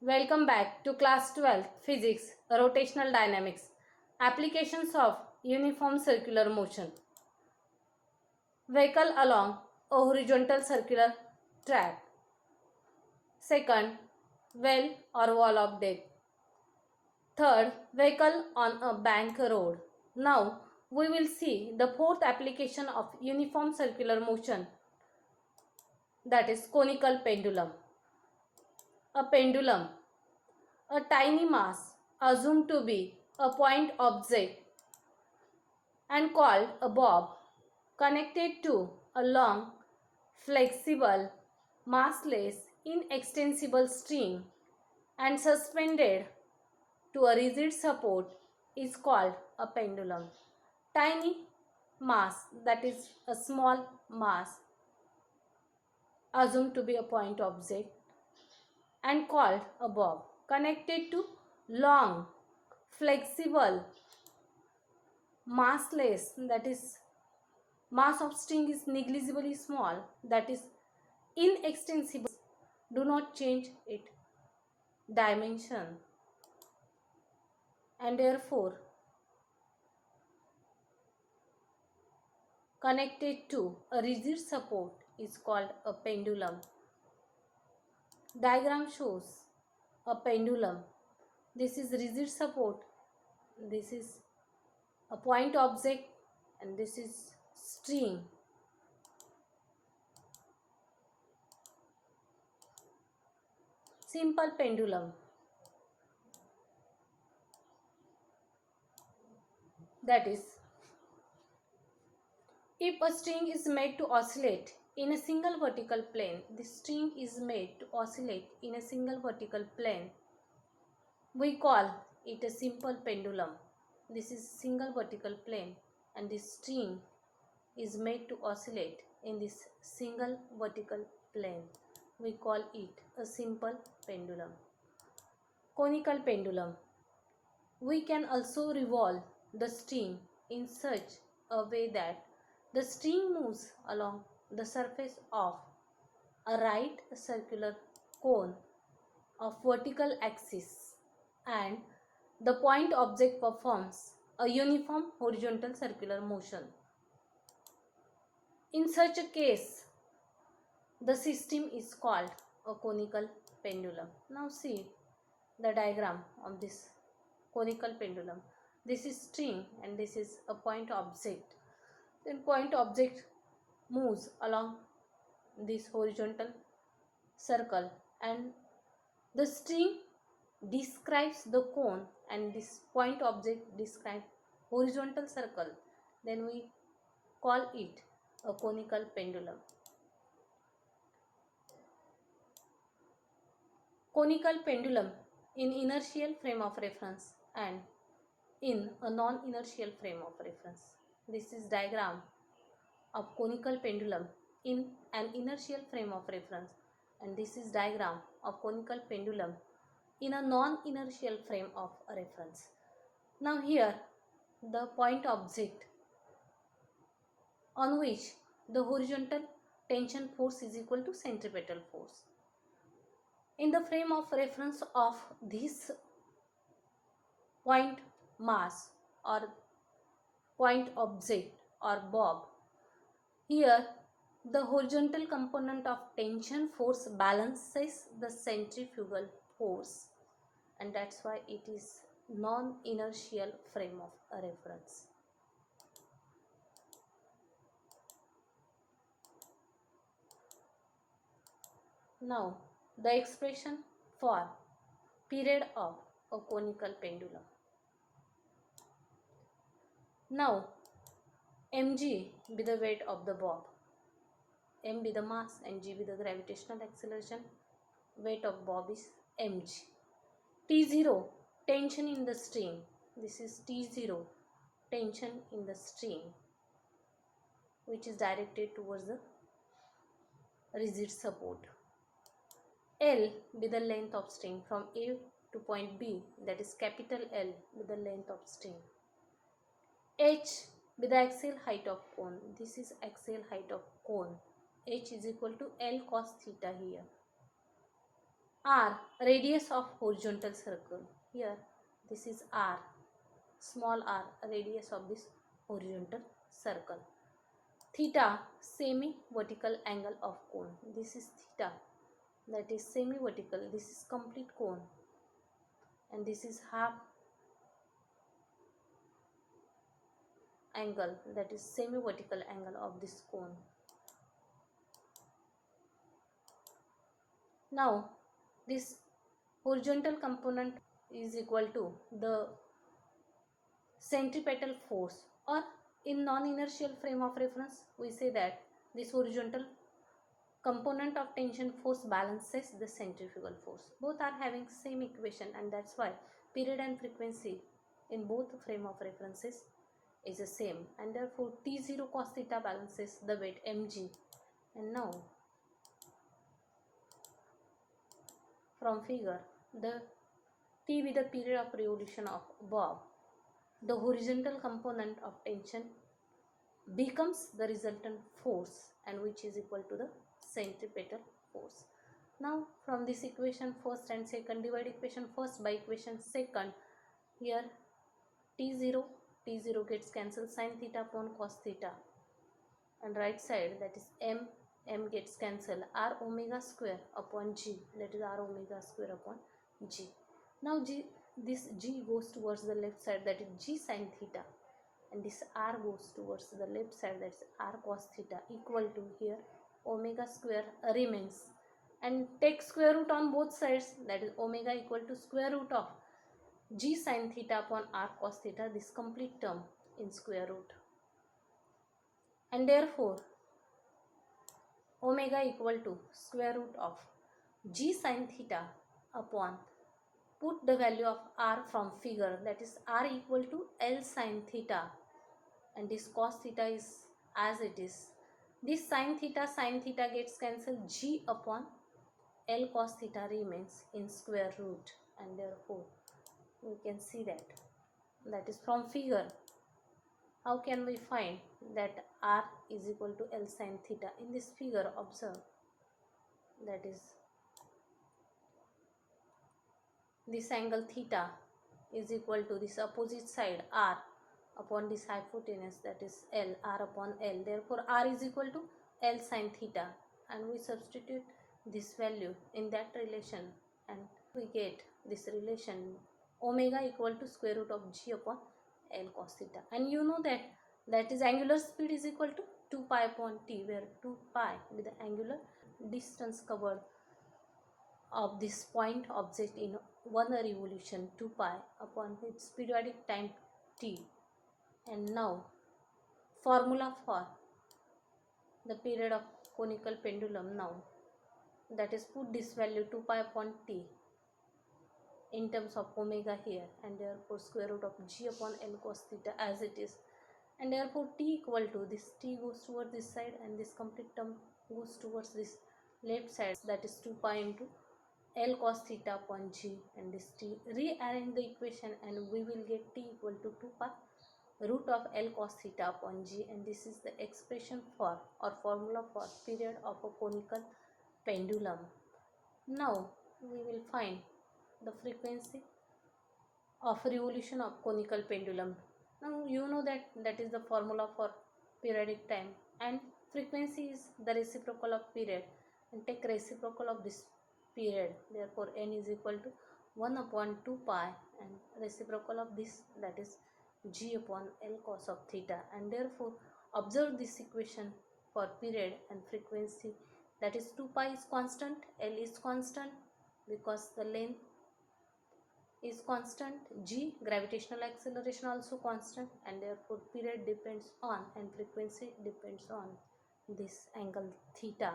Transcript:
Welcome back to class 12 Physics Rotational Dynamics Applications of Uniform Circular Motion. Vehicle along a horizontal circular track. Second, well or wall of death. Third, vehicle on a bank road. Now we will see the fourth application of uniform circular motion, that is conical pendulum. A pendulum, a tiny mass assumed to be a point object and called a bob, connected to a long, flexible, massless, inextensible string and suspended to a rigid support, is called a pendulum. Tiny mass, that is a small mass assumed to be a point object and called a bob, connected to long, flexible, massless, that is mass of string is negligibly small, that is inextensible, do not change its dimension, and therefore connected to a rigid support is called a pendulum. Diagram shows a pendulum. This is rigid support, this is a point object, and this is string. Simple pendulum, that is, if a string is made to oscillate in a single vertical plane, the string is made to oscillate in a single vertical plane, we call it a simple pendulum. This is single vertical plane and this string is made to oscillate in this single vertical plane. We call it a simple pendulum. Conical pendulum. We can also revolve the string in such a way that the string moves along the surface of a right circular cone of vertical axis and the point object performs a uniform horizontal circular motion. In such a case, the system is called a conical pendulum. Now see the diagram of this conical pendulum. This is string and this is a point object. Then point object moves along this horizontal circle and the string describes the cone and this point object describes horizontal circle. Then we call it a conical pendulum. Conical pendulum in inertial frame of reference and in a non-inertial frame of reference. This is diagram of conical pendulum in an inertial frame of reference, and this is diagram of conical pendulum in a non-inertial frame of reference. Now here the point object on which the horizontal tension force is equal to centripetal force. In the frame of reference of this point mass or point object or bob, here the horizontal component of tension force balances the centrifugal force, and that's why it is non-inertial frame of reference. Now the expression for period of a conical pendulum. Now mg be the weight of the bob, m be the mass and g be the gravitational acceleration. Weight of bob is mg. T0 tension in the string. This is T0 tension in the string which is directed towards the rigid support. L be the length of string from A to point B, that is capital L be the length of string. H be the axial height of cone. This is axial height of cone. H is equal to L cos theta here. R, radius of horizontal circle. Here this is R, small r, radius of this horizontal circle. Theta, semi vertical angle of cone. This is theta, that is semi vertical. This is complete cone, and this is half angle, that is semi vertical angle of this cone. Now this horizontal component is equal to the centripetal force, or in non-inertial frame of reference we say that this horizontal component of tension force balances the centrifugal force. Both are having same equation, and that's why period and frequency in both frame of references is the same, and therefore T0 cos theta balances the weight mg. And now from figure, the T with the period of revolution of bob, the horizontal component of tension becomes the resultant force, and which is equal to the centripetal force. Now from this equation first and second, divide equation first by equation second. Here T0 gets cancelled, sin theta upon cos theta, and right side, that is m gets cancelled, r omega square upon g, that is r omega square upon g. Now this g goes towards the left side, that is g sin theta, and this r goes towards the left side, that is r cos theta, equal to, here omega square remains, and take square root on both sides, that is omega equal to square root of g sin theta upon r cos theta, this complete term in square root, and therefore omega equal to square root of g sin theta upon, put the value of r from figure, that is r equal to L sin theta, and this cos theta is as it is. This sin theta gets cancelled, g upon L cos theta remains in square root, and therefore we can see that is from figure. How can we find that r is equal to L sin theta? In this figure, observe, that is this angle theta is equal to this opposite side r upon this hypotenuse, that is L, r upon L. Therefore r is equal to L sin theta, and we substitute this value in that relation, and we get this relation omega equal to square root of g upon L cos theta. And you know that is angular speed is equal to 2 pi upon t, where 2 pi with the angular distance covered of this point object in one revolution, 2 pi upon its periodic time t. And now formula for the period of conical pendulum, now that is put this value 2 pi upon t in terms of omega here, and therefore square root of g upon L cos theta as it is, and therefore t equal to, this t goes towards this side and this complete term goes towards this left side, that is 2 pi into L cos theta upon g, and this t, rearrange the equation and we will get t equal to 2 pi root of L cos theta upon g, and this is the expression for, or formula for, period of a conical pendulum. Now we will find the frequency of revolution of conical pendulum. Now you know that is the formula for periodic time, and frequency is the reciprocal of period, and take reciprocal of this period, therefore n is equal to 1 upon 2 pi, and reciprocal of this, that is g upon L cos of theta, and therefore observe this equation for period and frequency, that is 2 pi is constant, L is constant because the length is constant, g, gravitational acceleration also constant, and therefore period depends on and frequency depends on this angle theta.